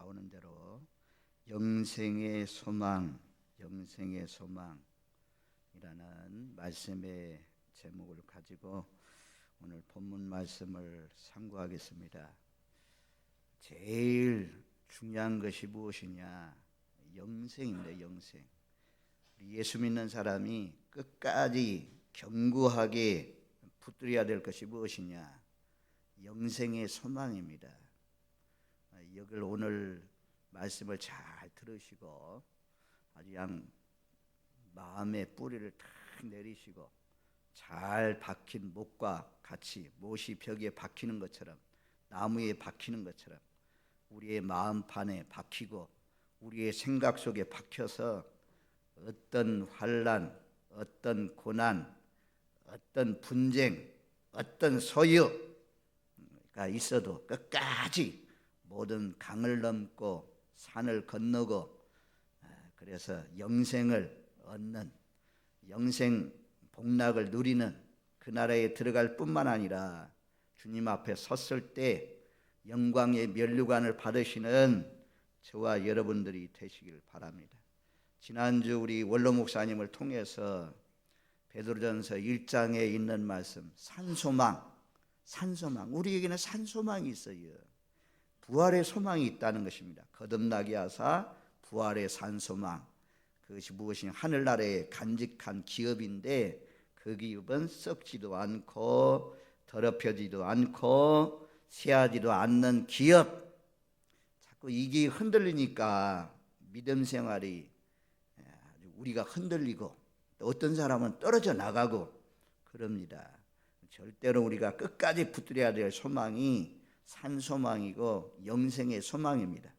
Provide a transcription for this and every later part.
나오는 대로 영생의 소망, 영생의 소망이라는 말씀의 제목을 가지고 오늘 본문 말씀을 상고하겠습니다. 제일 중요한 것이 무엇이냐? 영생입니다. 영생. 예수 믿는 사람이 끝까지 견고하게 붙들어야 될 것이 무엇이냐? 영생의 소망입니다. 여기를 오늘 말씀을 잘 들으시고 아주 그냥 마음의 뿌리를 탁 내리시고 잘 박힌 못과 같이 못이 벽에 박히는 것처럼 나무에 박히는 것처럼 우리의 마음판에 박히고 우리의 생각 속에 박혀서 어떤 환난, 어떤 고난, 어떤 분쟁, 어떤 소유가 있어도 끝까지 모든 강을 넘고 산을 건너고 그래서 영생을 얻는 영생 복락을 누리는 그 나라에 들어갈 뿐만 아니라 주님 앞에 섰을 때 영광의 면류관을 받으시는 저와 여러분들이 되시길 바랍니다. 지난주 우리 원로 목사님을 통해서 베드로전서 1장에 있는 말씀 산소망 우리에게는 산소망이 있어요. 부활의 소망이 있다는 것입니다. 거듭나게 하사 부활의 산소망, 그것이 무엇이냐? 하늘나라의 간직한 기업인데 그 기업은 썩지도 않고 더럽혀지도 않고 새하지도 않는 기업. 자꾸 이게 흔들리니까 믿음 생활이 우리가 흔들리고 또 어떤 사람은 떨어져 나가고 그럽니다. 절대로 우리가 끝까지 붙들어야 될 소망이 산소망이고 영생의 소망입니다.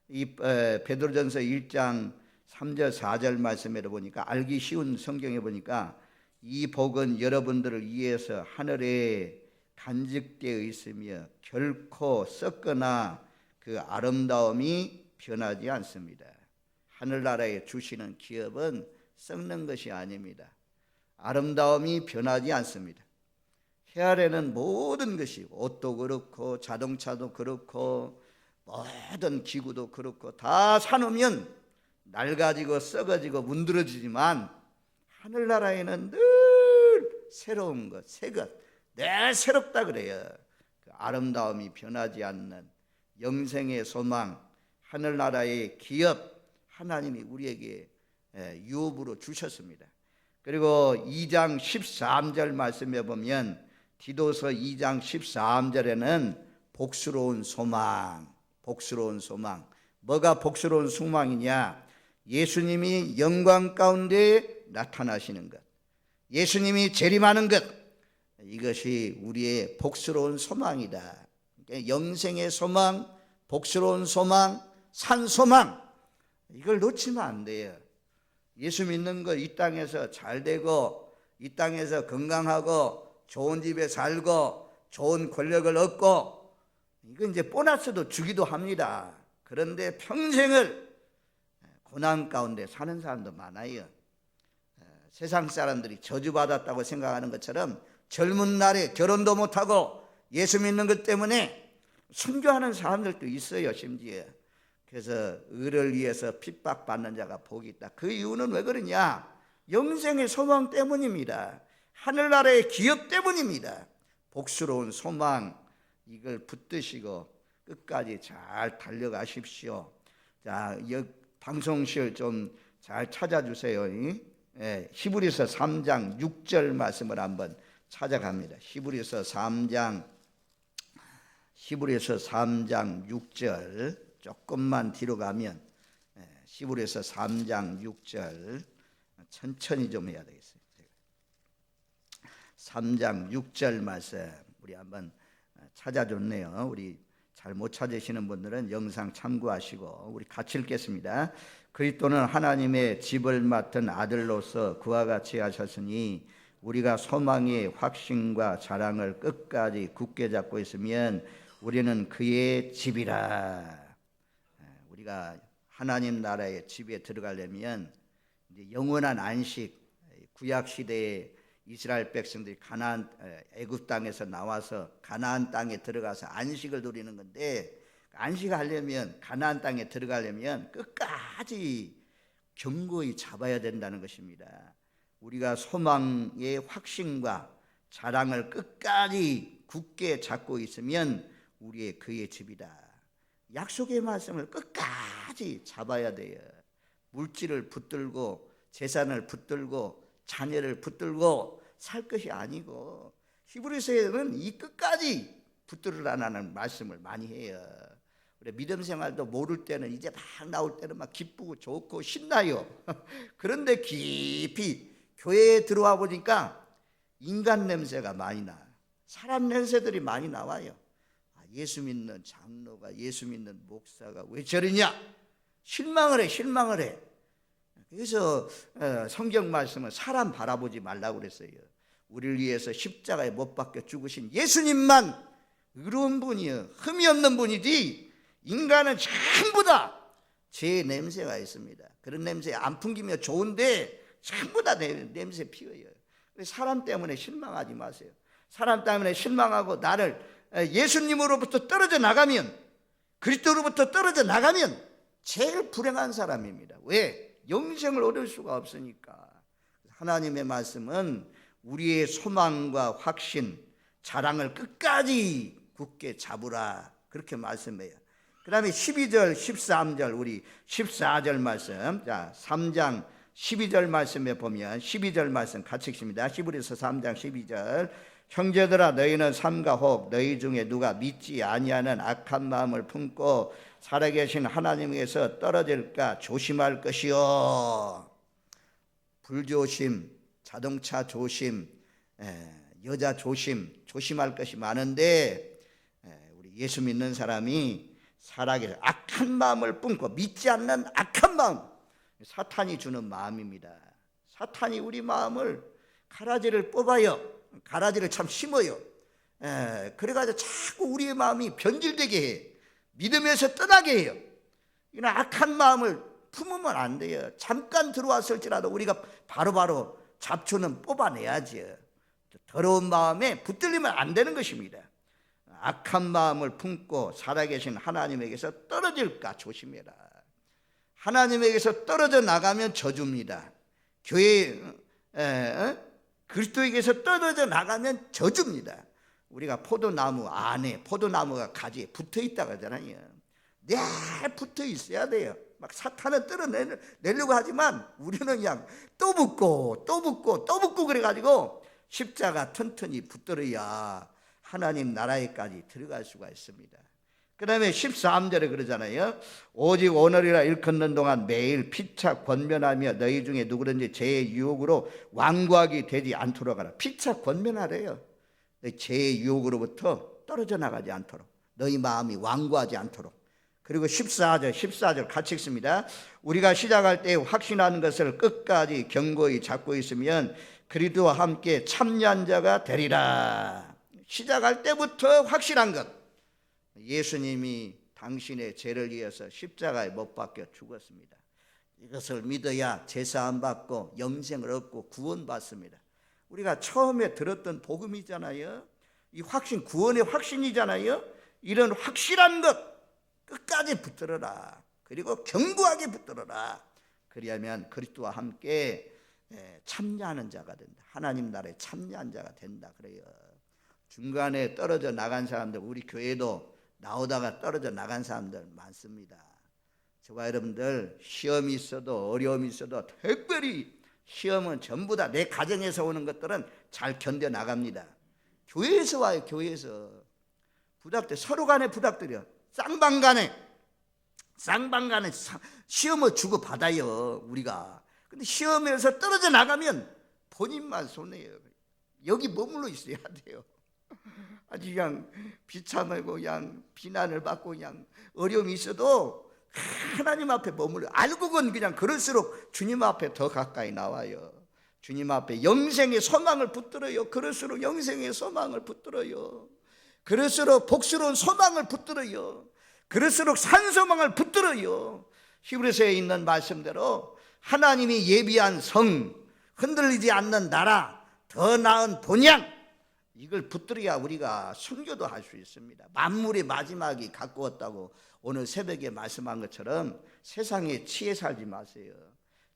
이 베드로전서 1장 3절 4절 말씀에 보니까 알기 쉬운 성경에 보니까 이 복은 여러분들을 위해서 하늘에 간직되어 있으며 결코 썩거나 그 아름다움이 변하지 않습니다. 하늘나라에 주시는 기업은 썩는 것이 아닙니다. 아름다움이 변하지 않습니다. 해 아래는 모든 것이 옷도 그렇고 자동차도 그렇고 모든 기구도 그렇고 다 사놓으면 낡아지고 썩어지고 문드러지지만 하늘나라에는 늘 새로운 것, 새 것, 늘 새롭다 그래요. 그 아름다움이 변하지 않는 영생의 소망, 하늘나라의 기업 하나님이 우리에게 유업으로 주셨습니다. 그리고 2장 13절 말씀에 보면 디도서 2장 13절에는 복스러운 소망. 뭐가 복스러운 소망이냐? 예수님이 영광 가운데 나타나시는 것, 예수님이 재림하는 것, 이것이 우리의 복스러운 소망이다. 영생의 소망, 복스러운 소망, 산소망, 이걸 놓치면 안 돼요. 예수 믿는 거 이 땅에서 잘 되고 이 땅에서 건강하고 좋은 집에 살고 좋은 권력을 얻고 이건 이제 보너스도 주기도 합니다. 그런데 평생을 고난 가운데 사는 사람도 많아요. 세상 사람들이 저주받았다고 생각하는 것처럼 젊은 날에 결혼도 못하고 예수 믿는 것 때문에 순교하는 사람들도 있어요. 심지어. 그래서 의를 위해서 핍박받는 자가 복이 있다. 그 이유는 왜 그러냐? 영생의 소망 때문입니다. 하늘나라의 기업 때문입니다. 복스러운 소망, 이걸 붙드시고 끝까지 잘 달려가십시오. 자, 방송실 좀 잘 찾아주세요. 히브리서 3장 6절 말씀을 한번 찾아갑니다. 히브리서 3장 6절 조금만 뒤로 가면 히브리서 3장 6절 천천히 좀 해야 되겠어요. 3장 6절 말씀 우리 한번 찾아줬네요. 우리 잘 못 찾으시는 분들은 영상 참고하시고 우리 같이 읽겠습니다. 그리스도는 하나님의 집을 맡은 아들로서 그와 같이 하셨으니 우리가 소망의 확신과 자랑을 끝까지 굳게 잡고 있으면 우리는 그의 집이라. 우리가 하나님 나라의 집에 들어가려면 이제 영원한 안식, 구약 시대에 이스라엘 백성들이 애굽 땅에서 나와서 가나안 땅에 들어가서 안식을 누리는 건데 안식하려면, 가나안 땅에 들어가려면 끝까지 견고히 잡아야 된다는 것입니다. 우리가 소망의 확신과 자랑을 끝까지 굳게 잡고 있으면 우리의 그의 집이다. 약속의 말씀을 끝까지 잡아야 돼요. 물질을 붙들고 재산을 붙들고 자녀를 붙들고 살 것이 아니고, 히브리서에는 이 끝까지 붙들으라는 말씀을 많이 해요. 우리 믿음 생활도 모를 때는, 이제 막 나올 때는 막 기쁘고 좋고 신나요. 그런데 깊이 교회에 들어와 보니까 인간 냄새가 많이 나. 사람 냄새들이 많이 나와요. 예수 믿는 장로가, 예수 믿는 목사가 왜 저러냐? 실망을 해. 그래서 성경 말씀은 사람 바라보지 말라고 그랬어요. 우리를 위해서 십자가에 못 박혀 죽으신 예수님만 의로운 분이요, 흠이 없는 분이지, 인간은 전부 다 죄의 냄새가 있습니다. 그런 냄새 안 풍기면 좋은데 전부 다 냄새 피워요. 사람 때문에 실망하지 마세요. 사람 때문에 실망하고 나를 예수님으로부터 떨어져 나가면, 그리스도로부터 떨어져 나가면 제일 불행한 사람입니다. 왜? 영생을 얻을 수가 없으니까. 하나님의 말씀은 우리의 소망과 확신, 자랑을 끝까지 굳게 잡으라, 그렇게 말씀해요. 그 다음에 12절, 13절, 우리 14절 말씀, 자 3장 12절 말씀에 보면 12절 말씀 같이 읽습니다. 히브리서 3장 12절. 형제들아, 너희는 삼가 혹 너희 중에 누가 믿지 아니하는 악한 마음을 품고 살아계신 하나님에게서 떨어질까 조심할 것이요. 불조심, 자동차 조심, 여자 조심할 것이 많은데, 우리 예수 믿는 사람이 살아계신 악한 마음을 품고, 믿지 않는 악한 마음, 사탄이 주는 마음입니다. 사탄이 우리 마음을 가라지를 뽑아요. 가라지를 참 심어요. 그래가지고 자꾸 우리의 마음이 변질되게 해. 믿음에서 떠나게 해요. 이런 악한 마음을 품으면 안 돼요. 잠깐 들어왔을지라도 우리가 바로바로 잡초는 뽑아내야죠. 더러운 마음에 붙들리면 안 되는 것입니다. 악한 마음을 품고 살아계신 하나님에게서 떨어질까 조심해라. 하나님에게서 떨어져 나가면 저주입니다. 교회 그리스도에게서 떨어져 나가면 저주입니다. 우리가 포도나무 안에, 포도나무가 가지에 붙어 있다고 하잖아요. 늘 붙어 있어야 돼요. 막 사탄은 떨어내려고 하지만 우리는 그냥 또 붙고 그래가지고 십자가 튼튼히 붙들어야 하나님 나라에까지 들어갈 수가 있습니다. 그 다음에 13절에 그러잖아요. 오직 오늘이라 일컫는 동안 매일 피차 권면하며 너희 중에 누구든지 죄의 유혹으로 완고하게 되지 않도록 하라. 피차 권면하래요. 죄의 유혹으로부터 떨어져 나가지 않도록, 너희 마음이 완고하지 않도록. 그리고 14절 같이 읽습니다. 우리가 시작할 때 확신하는 것을 끝까지 견고히 잡고 있으면 그리스도와 함께 참여한 자가 되리라. 시작할 때부터 확실한 것, 예수님이 당신의 죄를 위해서 십자가에 못 박혀 죽었습니다. 이것을 믿어야 제사함 받고 영생을 얻고 구원받습니다. 우리가 처음에 들었던 복음이잖아요. 이 확신, 구원의 확신이잖아요. 이런 확실한 것 끝까지 붙들어라. 그리고 견고하게 붙들어라. 그리하면 그리스도와 함께 참여하는 자가 된다. 하나님 나라에 참여한 자가 된다 그래요. 중간에 떨어져 나간 사람들, 우리 교회도 나오다가 떨어져 나간 사람들 많습니다. 저와 여러분들 시험이 있어도 어려움이 있어도, 특별히 시험은 전부 다 내 가정에서 오는 것들은 잘 견뎌 나갑니다. 교회에서 와요. 교회에서 부닥들, 서로 간에 부닥들여. 쌍방간에 시험을 주고 받아요 우리가. 근데 시험에서 떨어져 나가면 본인만 손해요. 여기 머물러 있어야 돼요. 아주 그냥 비참하고 그냥 비난을 받고 그냥 어려움이 있어도 하나님 앞에 머물러. 알고는 그냥 그럴수록 주님 앞에 더 가까이 나와요. 주님 앞에 영생의 소망을 붙들어요. 그럴수록 영생의 소망을 붙들어요. 그럴수록 복스러운 소망을 붙들어요. 그럴수록 산 소망을 붙들어요. 히브리서에 있는 말씀대로 하나님이 예비한 성, 흔들리지 않는 나라, 더 나은 본향, 이걸 붙들어야 우리가 순교도 할 수 있습니다. 만물의 마지막이 가까웠다고 오늘 새벽에 말씀한 것처럼 세상에 치에 살지 마세요.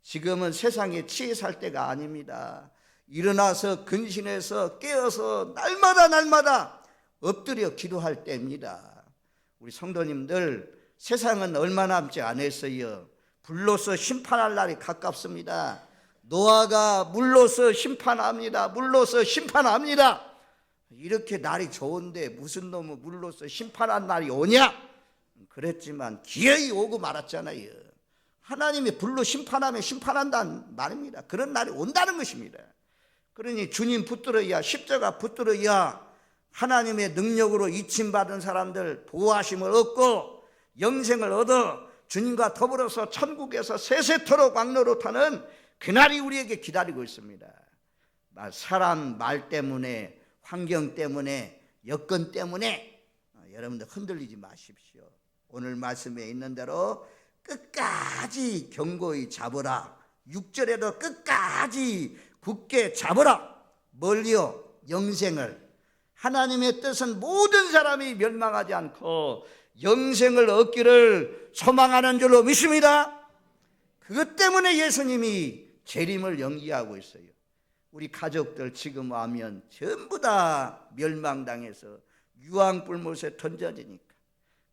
지금은 세상에 치에 살 때가 아닙니다. 일어나서 근신해서 깨어서 날마다 엎드려 기도할 때입니다. 우리 성도님들, 세상은 얼마 남지 않았어요. 불로서 심판할 날이 가깝습니다. 노아가 물로서 심판합니다. 물로서 심판합니다. 이렇게 날이 좋은데 무슨 놈의 물로서 심판한 날이 오냐? 그랬지만 기어이 오고 말았잖아요. 하나님이 불로 심판하면 심판한다는 말입니다. 그런 날이 온다는 것입니다. 그러니 주님 붙들어야, 십자가 붙들어야 하나님의 능력으로 이침받은 사람들 보호하심을 얻고 영생을 얻어 주님과 더불어서 천국에서 세세토록 왕노릇하는 그날이 우리에게 기다리고 있습니다. 사람 말 때문에, 환경 때문에, 여건 때문에 여러분들 흔들리지 마십시오. 오늘 말씀에 있는 대로 끝까지 견고히 잡으라. 6절에도 끝까지 굳게 잡으라. 멀리요? 영생을. 하나님의 뜻은 모든 사람이 멸망하지 않고 영생을 얻기를 소망하는 줄로 믿습니다. 그것 때문에 예수님이 재림을 연기하고 있어요. 우리 가족들 지금 하면 전부 다 멸망당해서 유황불못에 던져지니까.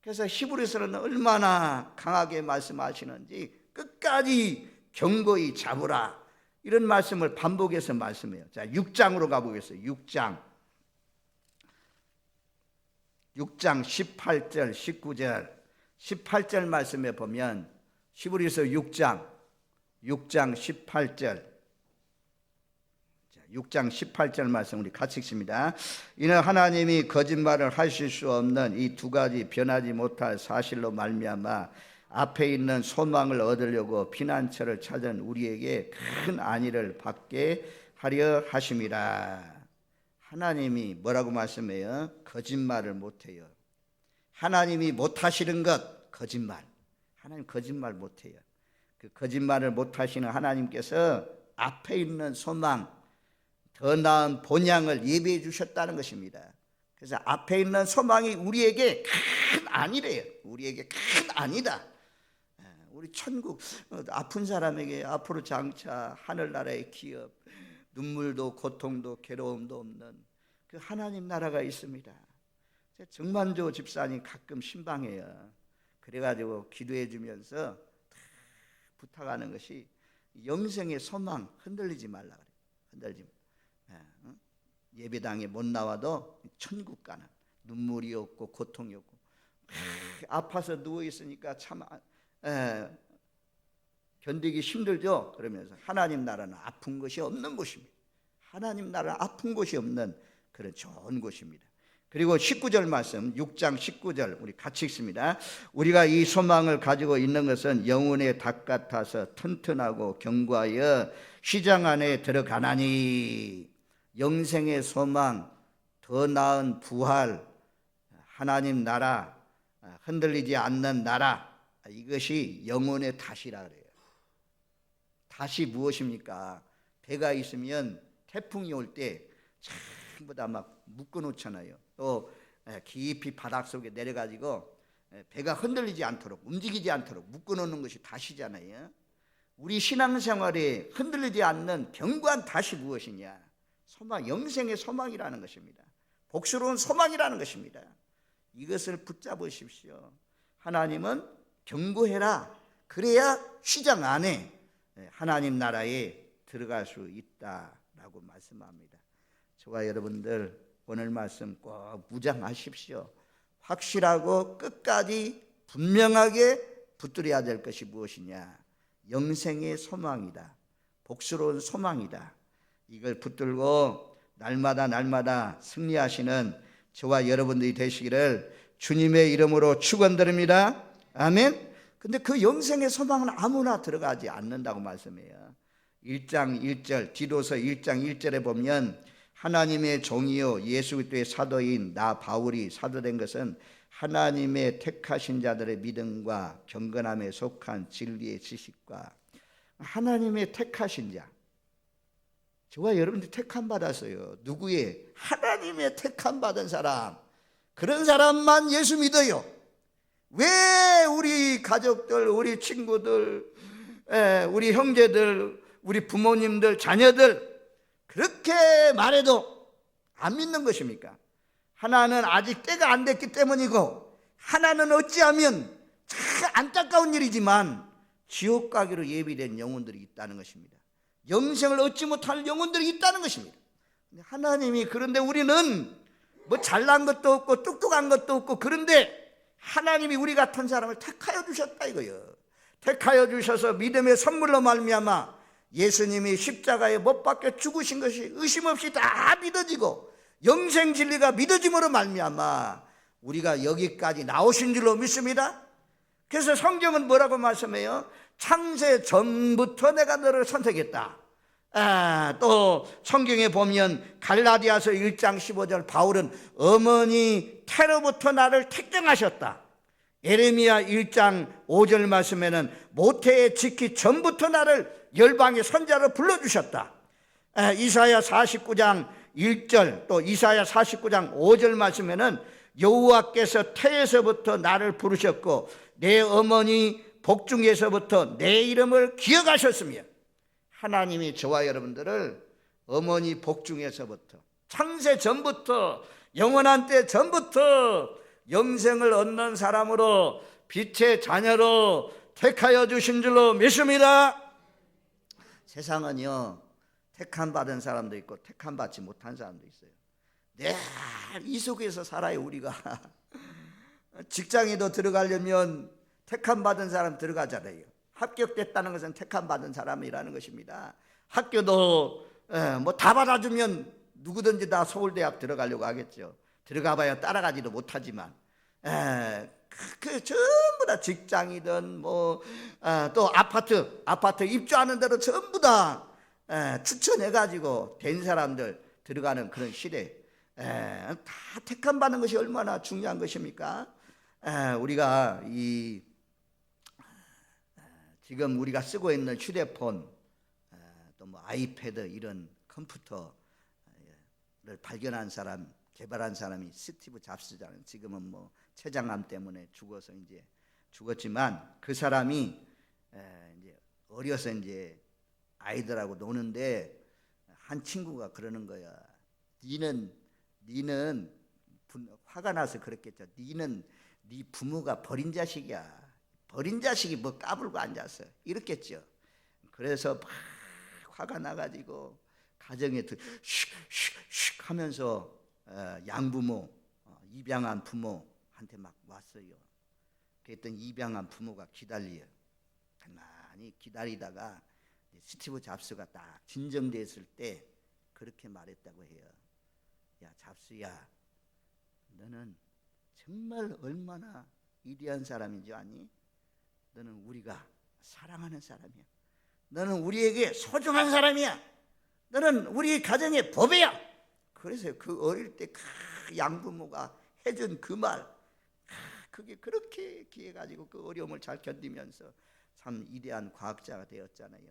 그래서 히브리서는 얼마나 강하게 말씀하시는지 끝까지 견고히 잡으라. 이런 말씀을 반복해서 말씀해요. 자, 6장으로 가보겠어요. 6장 18절 19절 18절 말씀에 보면 히브리서 6장 18절 6장 18절 말씀 우리 같이 읽습니다. 이는 하나님이 거짓말을 하실 수 없는 이 두 가지 변하지 못할 사실로 말미암아 앞에 있는 소망을 얻으려고 피난처를 찾은 우리에게 큰 안위를 받게 하려 하심이라. 하나님이 뭐라고 말씀해요? 거짓말을 못해요. 하나님이 못하시는 것 거짓말. 하나님 거짓말 못해요. 그 거짓말을 못하시는 하나님께서 앞에 있는 소망, 더 나은 본향을 예비해 주셨다는 것입니다. 그래서 앞에 있는 소망이 우리에게 큰 안이래요. 우리에게 큰 안이다. 우리 천국, 아픈 사람에게 앞으로 장차 하늘나라의 기업, 눈물도 고통도 괴로움도 없는 그 하나님 나라가 있습니다. 정만조 집사님 가끔 신방해요. 그래가지고 기도해 주면서 부탁하는 것이 영생의 소망 흔들리지 말라 그래요. 흔들리지 말라. 예배당에 못 나와도 천국 가는, 눈물이 없고 고통이 없고 아파서 누워 있으니까 참 견디기 힘들죠. 그러면서 하나님 나라는 아픈 것이 없는 곳입니다. 하나님 나라는 아픈 곳이 없는 그런 좋은 곳입니다. 그리고 19절 말씀 6장 19절 우리 같이 읽습니다. 우리가 이 소망을 가지고 있는 것은 영혼의 닭 같아서 튼튼하고 견고하여 시장 안에 들어가나니. 영생의 소망, 더 나은 부활, 하나님 나라, 흔들리지 않는 나라, 이것이 영혼의 탓이라 그래요. 탓이 무엇입니까? 배가 있으면 태풍이 올 때 전부 다 막 묶어놓잖아요. 또 깊이 바닷속에 내려가지고 배가 흔들리지 않도록, 움직이지 않도록 묶어놓는 것이 탓이잖아요. 우리 신앙생활에 흔들리지 않는 견고한 탓이 무엇이냐? 소망, 영생의 소망이라는 것입니다. 복스러운 소망이라는 것입니다. 이것을 붙잡으십시오. 하나님은 견고해라. 그래야 시장 안에 하나님 나라에 들어갈 수 있다라고 말씀합니다. 저와 여러분들 오늘 말씀 꼭 무장하십시오. 확실하고 끝까지 분명하게 붙들어야 될 것이 무엇이냐? 영생의 소망이다. 복스러운 소망이다. 이걸 붙들고 날마다 승리하시는 저와 여러분들이 되시기를 주님의 이름으로 축원드립니다. 아멘. 근데 그 영생의 소망은 아무나 들어가지 않는다고 말씀해요. 1장 1절 디도서 1장 1절에 보면 하나님의 종이요 예수 그리스도의 사도인 나 바울이 사도된 것은 하나님의 택하신 자들의 믿음과 경건함에 속한 진리의 지식과 하나님의 택하신 자, 저와 여러분들이 택함 받았어요. 누구의? 하나님의 택함 받은 사람. 그런 사람만 예수 믿어요. 왜 우리 가족들, 우리 친구들, 우리 형제들, 우리 부모님들, 자녀들 그렇게 말해도 안 믿는 것입니까? 하나는 아직 때가 안 됐기 때문이고, 하나는 어찌하면 참 안타까운 일이지만 지옥 가기로 예비된 영혼들이 있다는 것입니다. 영생을 얻지 못할 영혼들이 있다는 것입니다. 하나님이, 그런데 우리는 뭐 잘난 것도 없고 똑똑한 것도 없고, 그런데 하나님이 우리 같은 사람을 택하여 주셨다 이거예요. 택하여 주셔서 믿음의 선물로 말미암아 예수님이 십자가에 못 박혀 죽으신 것이 의심 없이 다 믿어지고, 영생 진리가 믿어짐으로 말미암아 우리가 여기까지 나오신 줄로 믿습니다. 그래서 성경은 뭐라고 말씀해요? 창세 전부터 내가 너를 선택했다. 또 성경에 보면 갈라디아서 1장 15절 바울은 어머니 태로부터 나를 택정하셨다. 에레미야 1장 5절 말씀에는 모태에 지키 전부터 나를 열방의 선자로 불러주셨다. 이사야 49장 1절 또 이사야 49장 5절 말씀에는 여호와께서 태에서부터 나를 부르셨고 내 어머니 복중에서부터 내 이름을 기억하셨으며, 하나님이 저와 여러분들을 어머니 복중에서부터, 창세 전부터, 영원한 때 전부터 영생을 얻는 사람으로, 빛의 자녀로 택하여 주신 줄로 믿습니다. 세상은요, 택함 받은 사람도 있고 택함 받지 못한 사람도 있어요. 늘 이 속에서 살아요. 우리가 직장에도 들어가려면 택함 받은 사람 들어가잖아요. 합격됐다는 것은 택함 받은 사람이라는 것입니다. 학교도 뭐 다 받아주면 누구든지 다 서울대학 들어가려고 하겠죠. 들어가봐야 따라가지도 못하지만, 그 전부 다 직장이든 뭐 또 아파트 입주하는 대로 전부 다 추천해가지고 된 사람들 들어가는 그런 시대. 다 택함 받는 것이 얼마나 중요한 것입니까? 우리가 지금 우리가 쓰고 있는 휴대폰, 또 뭐 아이패드, 이런 컴퓨터를 발견한 사람, 개발한 사람이 스티브 잡스잖아요. 지금은 뭐 췌장암 때문에 죽어서 이제 죽었지만, 그 사람이 이제 어려서 이제 아이들하고 노는데 한 친구가 그러는 거야. 니는 화가 나서 그랬겠죠. 니는 네 부모가 버린 자식이야. 버린 자식이 뭐 까불고 앉았어. 이랬겠죠. 그래서 막 화가 나가지고 가정에 슉슉슉 하면서 양부모, 입양한 부모한테 막 왔어요. 그랬더니 입양한 부모가 기다려요. 가만히 기다리다가 스티브 잡스가 딱 진정됐을 때 그렇게 말했다고 해요. 야, 잡스야, 너는 정말 얼마나 위대한 사람인 줄 아니? 너는 우리가 사랑하는 사람이야. 너는 우리에게 소중한 사람이야. 너는 우리 가정의 보배야. 그래서 그 어릴 때 양부모가 해준 그 말, 그게 그렇게 기해가지고 그 어려움을 잘 견디면서 참 위대한 과학자가 되었잖아요.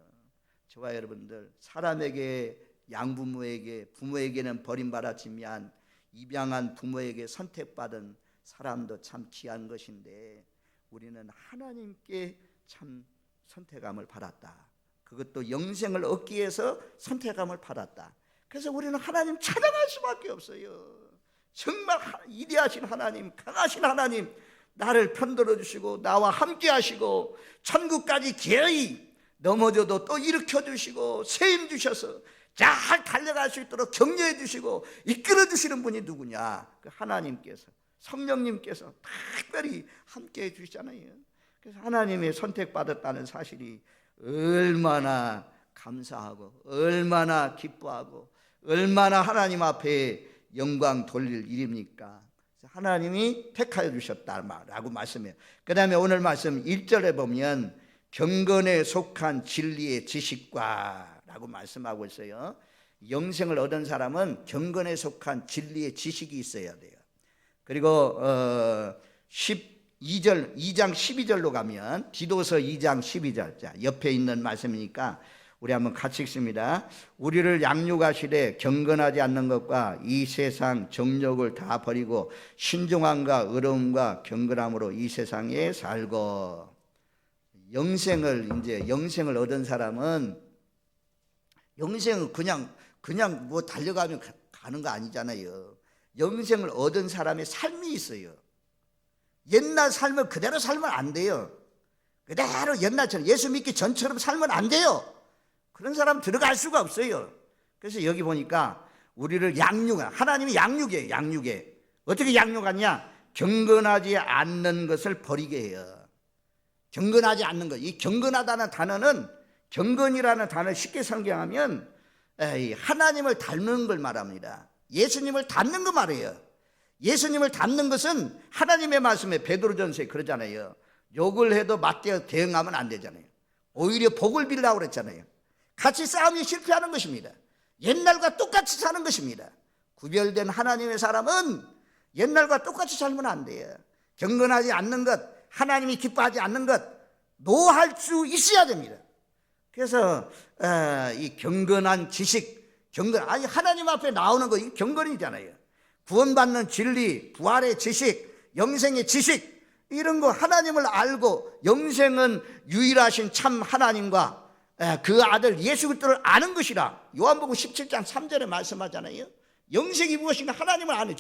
저와 여러분들, 사람에게, 양부모에게, 부모에게는 버림받았지만 입양한 부모에게 선택받은 사람도 참 귀한 것인데, 우리는 하나님께 참 선택함을 받았다. 그것도 영생을 얻기 위해서 선택함을 받았다. 그래서 우리는 하나님 찬양할 수밖에 없어요. 정말 위대하신 하나님, 강하신 하나님, 나를 편들어 주시고 나와 함께 하시고 천국까지 기어이 넘어져도 또 일으켜 주시고 세임 주셔서 잘 달려갈 수 있도록 격려해 주시고 이끌어 주시는 분이 누구냐? 그 하나님께서, 성령님께서 특별히 함께 해 주시잖아요. 그래서 하나님의 선택받았다는 사실이 얼마나 감사하고 얼마나 기뻐하고 얼마나 하나님 앞에 영광 돌릴 일입니까? 하나님이 택하여 주셨다라고 말씀해요. 그 다음에 오늘 말씀 1절에 보면 경건에 속한 진리의 지식과 라고 말씀하고 있어요. 영생을 얻은 사람은 경건에 속한 진리의 지식이 있어야 돼요. 그리고 2장 12절로 가면, 디도서 2장 12절, 자, 옆에 있는 말씀이니까 우리 한번 같이 읽습니다. 우리를 양육하시되 경건하지 않는 것과 이 세상 정욕을 다 버리고 신중함과 의로움과 경건함으로 이 세상에 살고. 영생을 얻은 사람은 영생은 그냥 뭐 달려가면 가는 거 아니잖아요. 영생을 얻은 사람의 삶이 있어요. 옛날 삶을 그대로 살면 안 돼요. 그대로 옛날처럼 예수 믿기 전처럼 살면 안 돼요. 그런 사람 들어갈 수가 없어요. 그래서 여기 보니까 우리를 하나님이 양육해. 어떻게 양육하냐? 경건하지 않는 것을 버리게 해요. 경건하지 않는 것. 이 경건하다는 단어는, 경건이라는 단어를 쉽게 성경하면 하나님을 닮는 걸 말합니다. 예수님을 닮는 거 말이에요. 예수님을 닮는 것은 하나님의 말씀에 베드로전서에 그러잖아요. 욕을 해도 맞대어 대응하면 안 되잖아요. 오히려 복을 빌라고 그랬잖아요. 같이 싸움이 실패하는 것입니다. 옛날과 똑같이 사는 것입니다. 구별된 하나님의 사람은 옛날과 똑같이 살면 안 돼요. 경건하지 않는 것, 하나님이 기뻐하지 않는 것 노할 수 있어야 됩니다. 그래서 이 경건한 지식, 아니 하나님 앞에 나오는 거, 이 경건이잖아요. 구원받는 진리, 부활의 지식, 영생의 지식, 이런 거 하나님을 알고 영생은 유일하신 참 하나님과 그 아들 예수 그리스도를 아는 것이라 요한복음 17장 3절에 말씀하잖아요. 영생이 무엇인가 하나님을 아는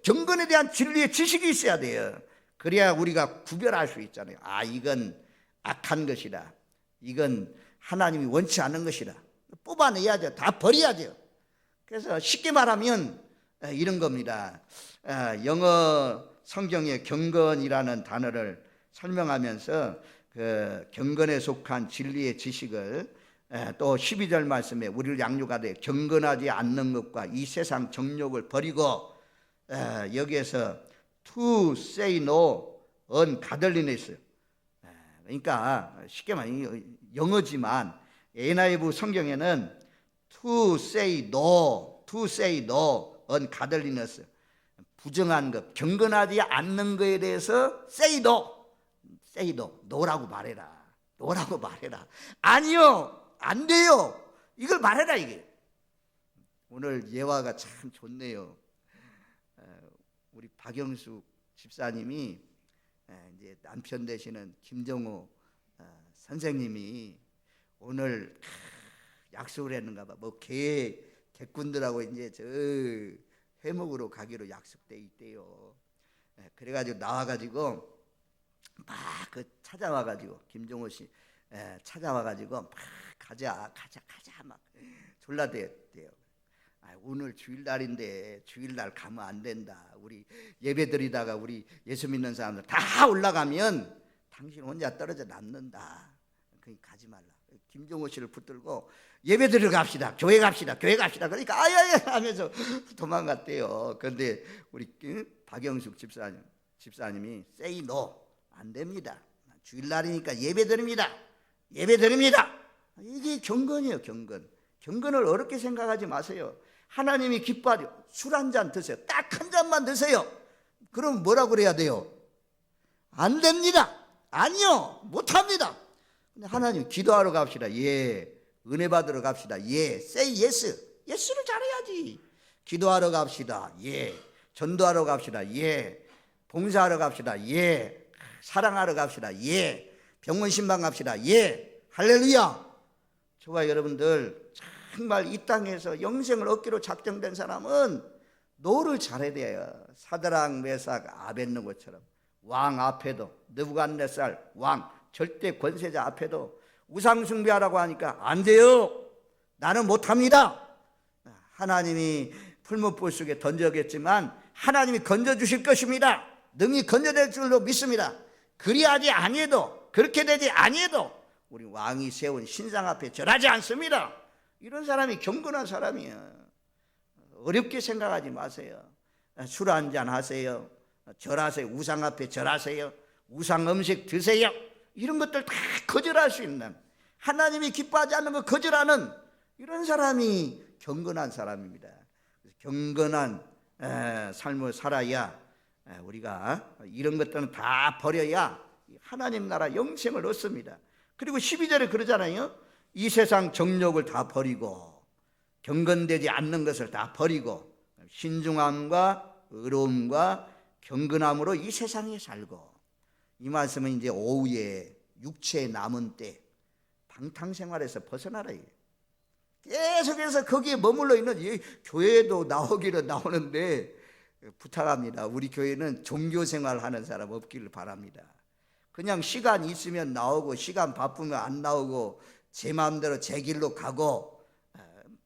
경건에 대한 진리의 지식이 있어야 돼요. 그래야 우리가 구별할 수 있잖아요. 이건 악한 것이다, 이건 하나님이 원치 않는 것이다. 뽑아내야죠. 다 버려야죠. 그래서 쉽게 말하면 이런 겁니다. 영어 성경의 경건이라는 단어를 설명하면서 그 경건에 속한 진리의 지식을 또 12절 말씀에 우리를 양육하되 경건하지 않는 것과 이 세상 정욕을 버리고, 여기에서 to say no ungodliness, 그러니까 쉽게 말하면 영어지만 NIV 성경에는 to say no ungodliness, 부정한 것, 경건하지 않는 것에 대해서 say no, 노라고 말해라. 아니요, 안 돼요. 이걸 말해라. 이게 오늘 예화가 참 좋네요. 우리 박영숙 집사님이 이제 남편 되시는 김정호 선생님이 오늘 약속을 했는가 봐. 뭐 개꾼들하고 이제 저 회목으로 가기로 약속돼 있대요. 그래가지고 나와가지고 막 찾아와가지고 김종호 씨 찾아와가지고 막 가자 막 졸라대요. 오늘 주일날인데 주일날 가면 안 된다. 우리 예배드리다가 우리 예수 믿는 사람들 다 올라가면 당신 혼자 떨어져 남는다. 그러니까 가지 말라. 김종호 씨를 붙들고 예배드리러 갑시다. 교회 갑시다. 그러니까 아야야 하면서 도망갔대요. 그런데 우리 박영숙 집사님이 say no, 안 됩니다. 주일날이니까 예배드립니다. 이게 경건이에요. 경건을 어렵게 생각하지 마세요. 하나님이 기뻐하죠. 술 한 잔 드세요. 딱 한 잔만 드세요. 그럼 뭐라고 그래야 돼요? 안 됩니다. 아니요, 못합니다. 근데 하나님 기도하러 갑시다. 예. 은혜 받으러 갑시다. 예. say yes. 예스를 잘해야지. 기도하러 갑시다. 예. 전도하러 갑시다. 예. 봉사하러 갑시다. 예. 사랑하러 갑시다. 예. 병원 신방 갑시다. 예. 할렐루야. 저와 여러분들 정말 이 땅에서 영생을 얻기로 작정된 사람은 노를 잘해야 돼요. 사드락 메삭 아벳느고처럼 왕 앞에도, 느부갓네살 왕 절대 권세자 앞에도 우상 숭배하라고 하니까 안 돼요. 나는 못합니다. 하나님이 풀무불 속에 던져겠지만 하나님이 건져주실 것입니다. 능히 건져낼 줄로 믿습니다. 그리하지 아니해도, 그렇게 되지 아니해도 우리 왕이 세운 신상 앞에 절하지 않습니다. 이런 사람이 경건한 사람이에요. 어렵게 생각하지 마세요. 술 한잔 하세요. 절하세요. 우상 앞에 절하세요. 우상 음식 드세요. 이런 것들 다 거절할 수 있는, 하나님이 기뻐하지 않는 거 거절하는 이런 사람이 경건한 사람입니다. 경건한 삶을 살아야 우리가 이런 것들은 다 버려야 하나님 나라 영생을 얻습니다. 그리고 12절에 그러잖아요. 이 세상 정욕을 다 버리고 경건되지 않는 것을 다 버리고 신중함과 의로움과 경건함으로 이 세상에 살고, 이 말씀은 이제 오후에 육체의 남은 때 방탕생활에서 벗어나라. 계속해서 거기에 머물러 있는, 교회도 나오기는 나오는데 부탁합니다. 우리 교회는 종교생활 하는 사람 없기를 바랍니다. 그냥 시간 있으면 나오고 시간 바쁘면 안 나오고 제 마음대로 제 길로 가고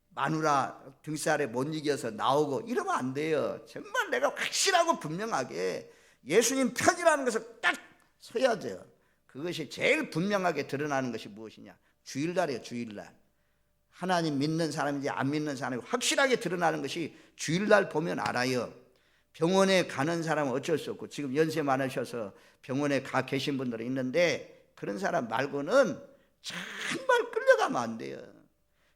마누라 등살에 못 이겨서 나오고 이러면 안 돼요. 정말 내가 확실하고 분명하게 예수님 편이라는 것을 딱 서야 돼요. 그것이 제일 분명하게 드러나는 것이 무엇이냐? 주일날이에요. 주일날. 하나님 믿는 사람인지 안 믿는 사람이 확실하게 드러나는 것이 주일날 보면 알아요. 병원에 가는 사람은 어쩔 수 없고, 지금 연세 많으셔서 병원에 가 계신 분들은 있는데 그런 사람 말고는 정말 끌려가면 안 돼요.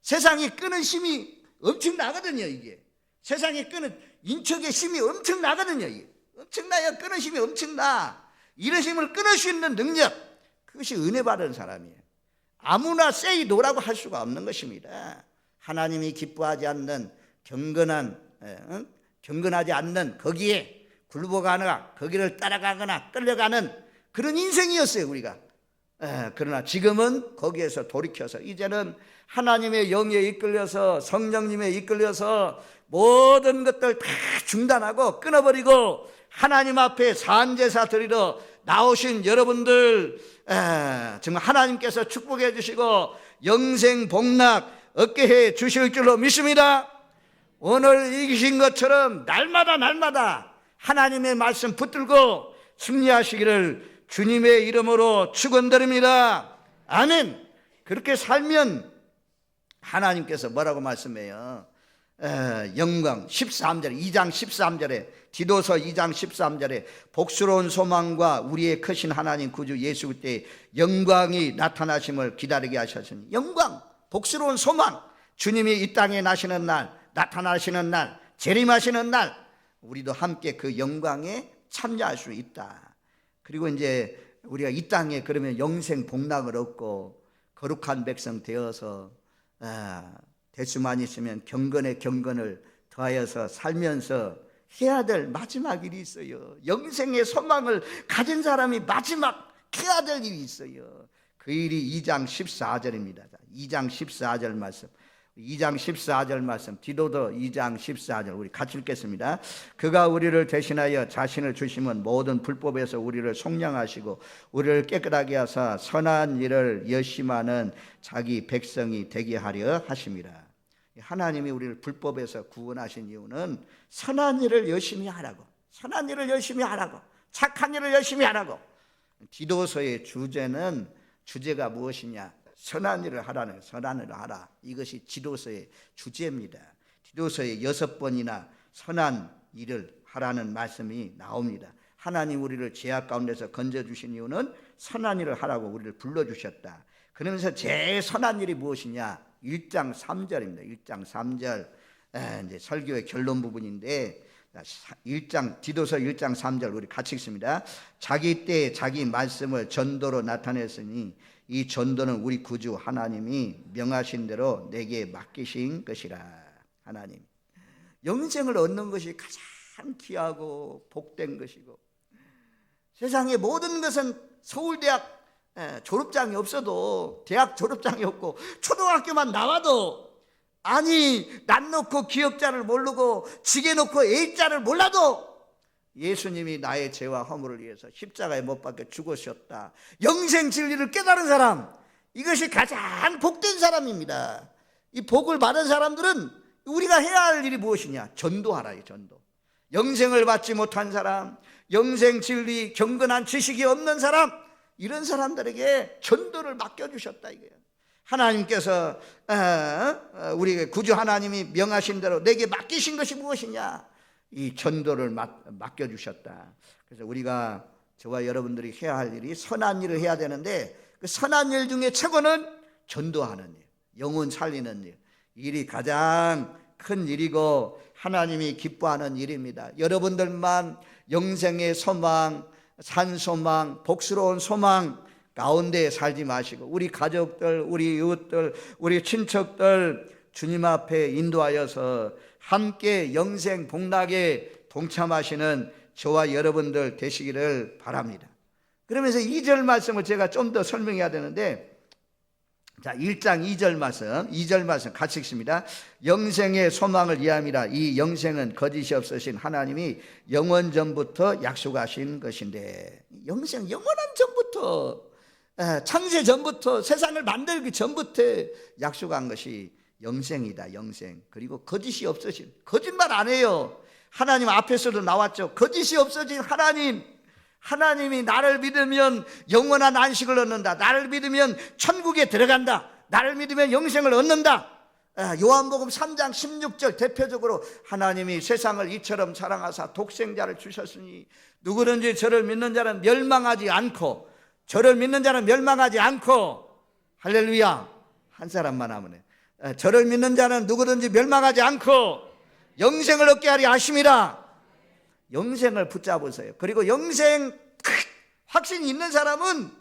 세상이 끄는 힘이 엄청나거든요. 이게 세상이 끄는 인척의 힘이 엄청나거든요. 이게 엄청나요. 끄는 힘이 엄청나. 이런 힘을 끊을 수 있는 능력, 그것이 은혜 받은 사람이에요. 아무나 say no라고 할 수가 없는 것입니다. 하나님이 기뻐하지 않는 경건하지 않는 거기에 굴복하거나 거기를 따라가거나 끌려가는 그런 인생이었어요, 우리가. 그러나 지금은 거기에서 돌이켜서 이제는 하나님의 영에 이끌려서 성령님에 이끌려서 모든 것들 다 중단하고 끊어버리고 하나님 앞에 산제사 드리러 나오신 여러분들, 정말 하나님께서 축복해 주시고 영생 복락 얻게 해 주실 줄로 믿습니다. 오늘 이기신 것처럼 날마다 하나님의 말씀 붙들고 승리하시기를 주님의 이름으로 축원드립니다. 아멘. 그렇게 살면 하나님께서 뭐라고 말씀해요? 영광 13절, 2장 13절에, 디도서 2장 13절에 복스러운 소망과 우리의 크신 하나님 구주 예수 그리스도의 영광이 나타나심을 기다리게 하셨으니, 영광, 복스러운 소망, 주님이 이 땅에 나시는 날, 나타나시는 날, 재림하시는 날, 우리도 함께 그 영광에 참여할 수 있다. 그리고 이제 우리가 이 땅에 그러면 영생 복락을 얻고 거룩한 백성 되어서 대수만 있으면 경건에 경건을 더하여서 살면서 해야 될 마지막 일이 있어요. 영생의 소망을 가진 사람이 마지막 해야 될 일이 있어요. 그 일이 2장 14절입니다. 2장 14절 말씀, 2장 14절 말씀, 디도서 2장 14절 우리 같이 읽겠습니다. 그가 우리를 대신하여 자신을 주시면 모든 불법에서 우리를 속량하시고 우리를 깨끗하게 하사 선한 일을 열심하는 자기 백성이 되게 하려 하심이라. 하나님이 우리를 불법에서 구원하신 이유는 선한 일을 열심히 하라고, 선한 일을 열심히 하라고, 착한 일을 열심히 하라고. 디도서의 주제가 무엇이냐? 선한 일을 하라는, 선한 일을 하라. 이것이 디도서의 주제입니다. 디도서에 6번이나 선한 일을 하라는 말씀이 나옵니다. 하나님 우리를 죄악 가운데서 건져주신 이유는 선한 일을 하라고 우리를 불러주셨다. 그러면서 제일 선한 일이 무엇이냐? 1장 3절입니다. 1장 3절, 이제 설교의 결론 부분인데, 디도서 1장 3절 우리 같이 읽습니다. 자기 때에 자기 말씀을 전도로 나타냈으니 이 전도는 우리 구주 하나님이 명하신 대로 내게 맡기신 것이라. 하나님, 영생을 얻는 것이 가장 귀하고 복된 것이고, 세상의 모든 것은 서울대학 졸업장이 없어도, 대학 졸업장이 없고 초등학교만 나와도, 아니 난 놓고 기업자를 모르고 지게 놓고 A자를 몰라도 예수님이 나의 죄와 허물을 위해서 십자가에 못 박혀 죽으셨다, 영생 진리를 깨달은 사람, 이것이 가장 복된 사람입니다. 이 복을 받은 사람들은 우리가 해야 할 일이 무엇이냐? 전도하라. 전도. 영생을 받지 못한 사람, 영생 진리 경건한 지식이 없는 사람, 이런 사람들에게 전도를 맡겨주셨다 이거예요. 하나님께서 우리에게 구주 하나님이 명하신 대로 내게 맡기신 것이 무엇이냐? 이 전도를 맡겨주셨다. 그래서 우리가, 저와 여러분들이 해야 할 일이 선한 일을 해야 되는데, 그 선한 일 중에 최고는 전도하는 일, 영혼 살리는 일. 일이 가장 큰 일이고 하나님이 기뻐하는 일입니다. 여러분들만 영생의 소망, 산소망, 복스러운 소망, 가운데 살지 마시고 우리 가족들, 우리 이웃들, 우리 친척들 주님 앞에 인도하여서 함께 영생 복락에 동참하시는 저와 여러분들 되시기를 바랍니다. 그러면서 2절 말씀을 제가 좀 더 설명해야 되는데, 자, 1장 2절 말씀 같이 읽습니다. 영생의 소망을 이함이라. 이 영생은 거짓이 없으신 하나님이 영원 전부터 약속하신 것인데, 영생 영원한 전부터, 창세 전부터, 세상을 만들기 전부터 약속한 것이 영생이다. 영생. 그리고 거짓이 없으신, 거짓말 안 해요. 하나님 앞에서도 나왔죠. 거짓이 없어진 하나님, 하나님이 나를 믿으면 영원한 안식을 얻는다. 나를 믿으면 천국에 들어간다. 나를 믿으면 영생을 얻는다. 요한복음 3장 16절 대표적으로 하나님이 세상을 이처럼 사랑하사 독생자를 주셨으니 누구든지 저를 믿는 자는 멸망하지 않고, 저를 믿는 자는 멸망하지 않고, 할렐루야, 한 사람만 하면 해. 저를 믿는 자는 누구든지 멸망하지 않고 영생을 얻게 하리 하심이라. 영생을 붙잡으세요. 그리고 영생 확신이 있는 사람은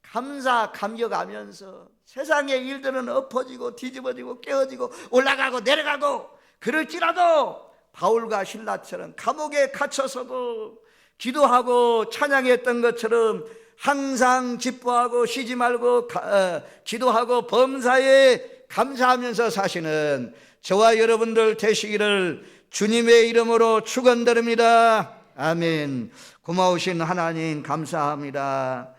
감사 감격하면서 세상의 일들은 엎어지고 뒤집어지고 깨어지고 올라가고 내려가고, 그럴지라도 바울과 실라처럼 감옥에 갇혀서도 기도하고 찬양했던 것처럼 항상 기뻐하고 쉬지 말고 기도하고 범사에 감사하면서 사시는 저와 여러분들 되시기를 주님의 이름으로 축원드립니다. 아멘. 고마우신 하나님 감사합니다.